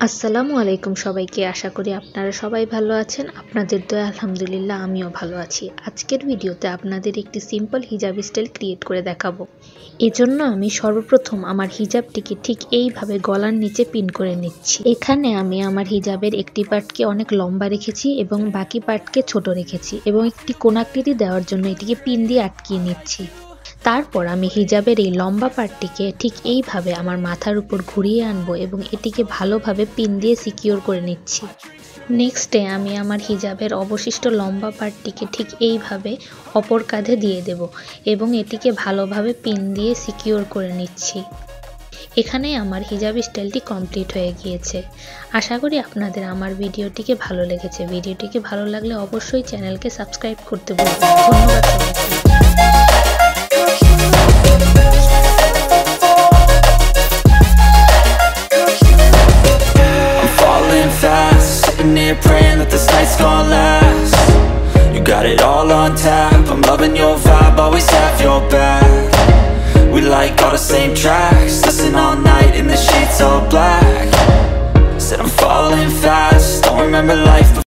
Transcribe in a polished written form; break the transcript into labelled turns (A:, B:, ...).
A: আসসালামু আলাইকুম সবাইকে। আশা করি আপনারা সবাই ভালো আছেন। আপনাদের দয়ায় আলহামদুলিল্লাহ আমিও ভালো আছি। আজকের ভিডিওতে আপনাদের একটি সিম্পল হিজাব স্টাইল ক্রিয়েট করে দেখাবো। এজন্য আমি সর্বপ্রথম আমার হিজাবটিকে ঠিক এইভাবে গলার নিচে পিন করে নিচ্ছি। এখানে আমি আমার হিজাবের একটি পার্টকে অনেক লম্বা রেখেছি এবং বাকি পার্টকে ছোট রেখেছি এবং একটি কোণাকৃতি দেওয়ার জন্য এটিকে পিন দিয়ে আটকিয়ে নিচ্ছি। তারপর আমি হিজাবের এই লম্বা পার্টটিকে ঠিক এইভাবে আমার মাথার উপর ঘুরিয়ে আনবো এবং এটিকে ভালোভাবে পিন দিয়ে সিকিউর করে নিচ্ছি। নেক্সটে আমি আমার হিজাবের অবশিষ্ট লম্বা পার্টটিকে ঠিক এইভাবে অপর কাঁধে দিয়ে দেব এবং এটিকে ভালোভাবে পিন দিয়ে সিকিউর করে নিচ্ছি। এখানে আমার হিজাব স্টাইলটি কমপ্লিট হয়ে গিয়েছে। আশা করি আপনাদের আমার ভিডিওটিকে ভালো লেগেছে। ভিডিওটিকে ভালো লাগলে অবশ্যই চ্যানেলকে সাবস্ক্রাইব করতে ভুলবেন না। ধন্যবাদ সবাইকে।
B: Praying that this night's gonna last. You got it all on tap. I'm loving your vibe, always have your back. We like all the same tracks. Listen all night in the sheets all black. Said I'm falling fast. Don't remember life before